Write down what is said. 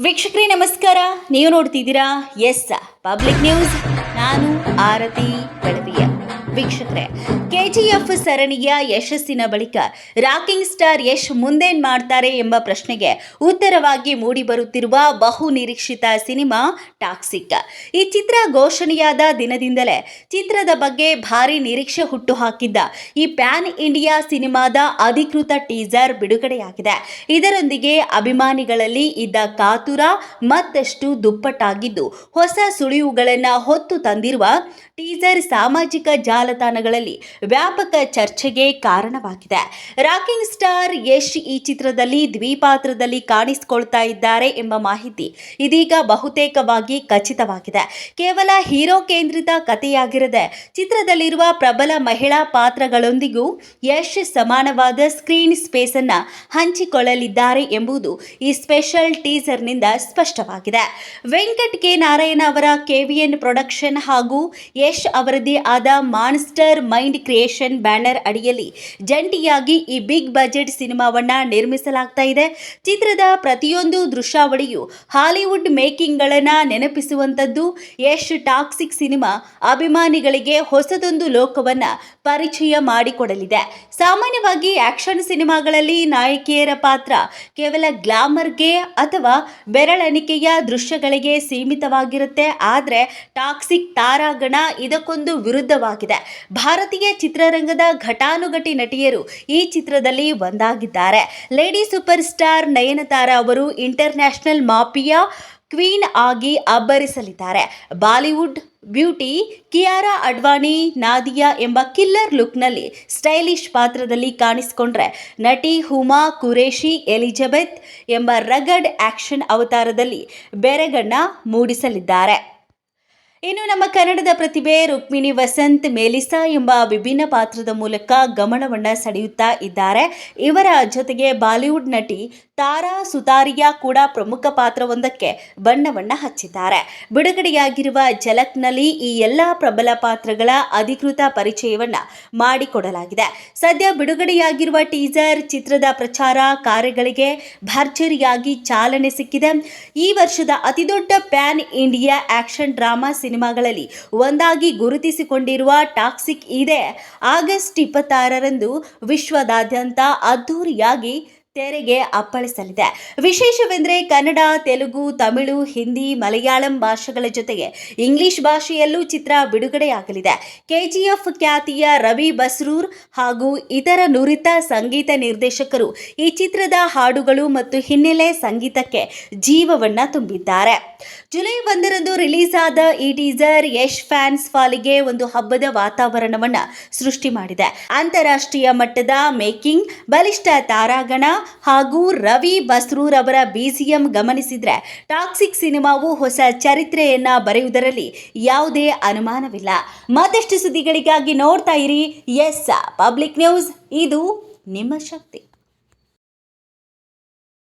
ವೀಕ್ಷಕರೇ ನಮಸ್ಕಾರ. ನೀವು ನೋಡ್ತಿದ್ದೀರಾ ಎಸ್ ಪಬ್ಲಿಕ್ ನ್ಯೂಸ್. ನಾನು ಆರತಿ ಬೆಳವಿಯ. ವೀಕ್ಷಕರೇ, ಕೆಜಿಎಫ್ ಸರಣಿಯ ಯಶಸ್ಸಿನ ಬಳಿಕ ರಾಕಿಂಗ್ ಸ್ಟಾರ್ ಯಶ್ ಮುಂದೇನ್ ಮಾಡ್ತಾರೆ ಎಂಬ ಪ್ರಶ್ನೆಗೆ ಉತ್ತರವಾಗಿ ಮೂಡಿಬರುತ್ತಿರುವ ಬಹು ನಿರೀಕ್ಷಿತ ಸಿನಿಮಾ ಟಾಕ್ಸಿಕ್. ಈ ಚಿತ್ರ ಘೋಷಣೆಯಾದ ದಿನದಿಂದಲೇ ಚಿತ್ರದ ಬಗ್ಗೆ ಭಾರಿ ನಿರೀಕ್ಷೆ ಹುಟ್ಟುಹಾಕಿದ್ದ ಈ ಪ್ಯಾನ್ ಇಂಡಿಯಾ ಸಿನಿಮಾದ ಅಧಿಕೃತ ಟೀಸರ್ ಬಿಡುಗಡೆಯಾಗಿದೆ. ಇದರೊಂದಿಗೆ ಅಭಿಮಾನಿಗಳಲ್ಲಿ ಇದ್ದ ಕಾತುರ ಮತ್ತಷ್ಟು ದುಪ್ಪಟ್ಟಾಗಿದ್ದು, ಹೊಸ ಸುಳಿವುಗಳನ್ನು ಹೊತ್ತು ತಂದಿರುವ ಟೀಸರ್ ಸಾಮಾಜಿಕ ಜಾಲತಾಣಗಳಲ್ಲಿ ವ್ಯಾಪಕ ಚರ್ಚೆಗೆ ಕಾರಣವಾಗಿದೆ. ರಾಕಿಂಗ್ ಸ್ಟಾರ್ ಯಶ್ ಈ ಚಿತ್ರದಲ್ಲಿ ದ್ವಿಪಾತ್ರದಲ್ಲಿ ಕಾಣಿಸಿಕೊಳ್ತಾ ಇದ್ದಾರೆ ಎಂಬ ಮಾಹಿತಿ ಇದೀಗ ಬಹುತೇಕವಾಗಿ ಖಚಿತವಾಗಿದೆ. ಕೇವಲ ಹೀರೋ ಕೇಂದ್ರಿತ ಕಥೆಯಾಗಿರದೆ ಚಿತ್ರದಲ್ಲಿರುವ ಪ್ರಬಲ ಮಹಿಳಾ ಪಾತ್ರಗಳೊಂದಿಗೂ ಯಶ್ ಸಮಾನವಾದ ಸ್ಕ್ರೀನ್ ಸ್ಪೇಸ್ ಅನ್ನು ಹಂಚಿಕೊಳ್ಳಲಿದ್ದಾರೆ ಎಂಬುದು ಈ ಸ್ಪೆಷಲ್ ಟೀಸರ್ನಿಂದ ಸ್ಪಷ್ಟವಾಗಿದೆ. ವೆಂಕಟ್ ಕೆ ನಾರಾಯಣ ಅವರ ಕೆವಿಎನ್ ಪ್ರೊಡಕ್ಷನ್ ಹಾಗೂ ಯಶ್ ಅವರದೇ ಆದ ಮಾನ್ಸ್ಟರ್ ಮೈಂಡ್ ಕ್ರಿಯೇಷನ್ ಬ್ಯಾನರ್ ಅಡಿಯಲ್ಲಿ ಜಂಟಿಯಾಗಿ ಈ ಬಿಗ್ ಬಜೆಟ್ ಸಿನಿಮಾವನ್ನ ನಿರ್ಮಿಸಲಾಗ್ತಾ ಇದೆ. ಚಿತ್ರದ ಪ್ರತಿಯೊಂದು ದೃಶ್ಯಾವಳಿಯು ಹಾಲಿವುಡ್ ಮೇಕಿಂಗ್ಗಳನ್ನ ನೆನಪಿಸುವಂತದ್ದು. ಯಶ್ ಟಾಕ್ಸಿಕ್ ಸಿನಿಮಾ ಅಭಿಮಾನಿಗಳಿಗೆ ಹೊಸದೊಂದು ಲೋಕವನ್ನ ಪರಿಚಯ ಮಾಡಿಕೊಡಲಿದೆ. ಸಾಮಾನ್ಯವಾಗಿ ಆಕ್ಷನ್ ಸಿನಿಮಾಗಳಲ್ಲಿ ನಾಯಕಿಯರ ಪಾತ್ರ ಕೇವಲ ಗ್ಲಾಮರ್ಗೆ ಅಥವಾ ಬೆರಳೆಣಿಕೆಯ ದೃಶ್ಯಗಳಿಗೆ ಸೀಮಿತವಾಗಿರುತ್ತೆ. ಆದರೆ ಟಾಕ್ಸಿಕ್ ತಾರಾಗಣ ಇದಕ್ಕೊಂದು ವಿರುದ್ಧವಾಗಿದೆ. ಭಾರತೀಯ ಚಿತ್ರರಂಗದ ಘಟಾನುಘಟಿ ನಟಿಯರು ಈ ಚಿತ್ರದಲ್ಲಿ ಒಂದಾಗಿದ್ದಾರೆ. ಲೇಡಿ ಸೂಪರ್ ಸ್ಟಾರ್ ನಯನತಾರಾ ಅವರು ಇಂಟರ್ನ್ಯಾಷನಲ್ ಮಾಫಿಯಾ ಕ್ವೀನ್ ಆಗಿ ಅಬ್ಬರಿಸಲಿದ್ದಾರೆ. ಬಾಲಿವುಡ್ ಬ್ಯೂಟಿ ಕಿಯಾರಾ ಅಡ್ವಾಣಿ ನಾದಿಯಾ ಎಂಬ ಕಿಲ್ಲರ್ ಲುಕ್ನಲ್ಲಿ ಸ್ಟೈಲಿಶ್ ಪಾತ್ರದಲ್ಲಿ ಕಾಣಿಸಿಕೊಂಡ್ರೆ, ನಟಿ ಹುಮಾ ಕುರೇಶಿ ಎಲಿಜಬೆತ್ ಎಂಬ ರಗಡ್ ಆಕ್ಷನ್ ಅವತಾರದಲ್ಲಿ ಬೆರಗನ್ನ ಮೂಡಿಸಲಿದ್ದಾರೆ. ಇನ್ನು ನಮ್ಮ ಕನ್ನಡದ ಪ್ರತಿಭೆ ರುಕ್ಮಿಣಿ ವಸಂತ್ ಮೇಲಿಸಾ ಎಂಬ ವಿಭಿನ್ನ ಪಾತ್ರದ ಮೂಲಕ ಗಮನವನ್ನು ಸೆಳೆಯುತ್ತಾ ಇದ್ದಾರೆ. ಇವರ ಜೊತೆಗೆ ಬಾಲಿವುಡ್ ನಟಿ ತಾರಾ ಸುತಾರಿಯಾ ಕೂಡ ಪ್ರಮುಖ ಪಾತ್ರವೊಂದಕ್ಕೆ ಬಣ್ಣವನ್ನು ಹಚ್ಚಿದ್ದಾರೆ. ಬಿಡುಗಡೆಯಾಗಿರುವ ಝಲಕ್ನಲ್ಲಿ ಈ ಎಲ್ಲ ಪ್ರಬಲ ಪಾತ್ರಗಳ ಅಧಿಕೃತ ಪರಿಚಯವನ್ನು ಮಾಡಿಕೊಡಲಾಗಿದೆ. ಸದ್ಯ ಬಿಡುಗಡೆಯಾಗಿರುವ ಟೀಸರ್ ಚಿತ್ರದ ಪ್ರಚಾರ ಕಾರ್ಯಗಳಿಗೆ ಭರ್ಜರಿಯಾಗಿ ಚಾಲನೆ ಸಿಕ್ಕಿದೆ. ಈ ವರ್ಷದ ಅತಿದೊಡ್ಡ ಪ್ಯಾನ್ ಇಂಡಿಯಾ ಆಕ್ಷನ್ ಡ್ರಾಮಾ ಸಿನಿಮಾಗಳಲ್ಲಿ ಒಂದಾಗಿ ಗುರುತಿಸಿಕೊಂಡಿರುವ ಟಾಕ್ಸಿಕ್ ಇದೇ ಆಗಸ್ಟ್ 26ರಂದು ವಿಶ್ವದಾದ್ಯಂತ ಅದ್ದೂರಿಯಾಗಿ ತೆರೆಗೆ ಅಪ್ಪಳಿಸಲಿದೆ. ವಿಶೇಷವೆಂದರೆ ಕನ್ನಡ, ತೆಲುಗು, ತಮಿಳು, ಹಿಂದಿ, ಮಲಯಾಳಂ ಭಾಷೆಗಳ ಜೊತೆಗೆ ಇಂಗ್ಲಿಷ್ ಭಾಷೆಯಲ್ಲೂ ಚಿತ್ರ ಬಿಡುಗಡೆಯಾಗಲಿದೆ. ಕೆಜಿಎಫ್ ಖ್ಯಾತಿಯ ರವಿ ಬಸ್ರೂರ್ ಹಾಗೂ ಇತರ ನುರಿತ ಸಂಗೀತ ನಿರ್ದೇಶಕರು ಈ ಚಿತ್ರದ ಹಾಡುಗಳು ಮತ್ತು ಹಿನ್ನೆಲೆ ಸಂಗೀತಕ್ಕೆ ಜೀವವನ್ನ ತುಂಬಿದ್ದಾರೆ. ಜುಲೈ 1ರಂದು ರಿಲೀಸ್ ಆದ ಈ ಟೀಸರ್ ಯಶ್ ಫ್ಯಾನ್ಸ್ ಪಾಲಿಗೆ ಒಂದು ಹಬ್ಬದ ವಾತಾವರಣವನ್ನ ಸೃಷ್ಟಿ ಮಾಡಿದೆ. ಅಂತಾರಾಷ್ಟ್ರೀಯ ಮಟ್ಟದ ಮೇಕಿಂಗ್, ಬಲಿಷ್ಠ ತಾರಾಗಣ ಹಾಗೂ ರವಿ ಬಸ್ರೂರ್ ಅವರ ಬಿಜಿಎಂ ಗಮನಿಸಿದ್ರೆ ಟಾಕ್ಸಿಕ್ ಸಿನಿಮಾವು ಹೊಸ ಚರಿತ್ರೆಯನ್ನ ಬರೆಯುವುದರಲ್ಲಿ ಯಾವುದೇ ಅನುಮಾನವಿಲ್ಲ. ಮತ್ತಷ್ಟು ಸುದ್ದಿಗಳಿಗಾಗಿ ನೋಡ್ತಾ ಇರಿ ಎಸ್ ಪಬ್ಲಿಕ್ ನ್ಯೂಸ್. ಇದು ನಿಮ್ಮ ಶಕ್ತಿ.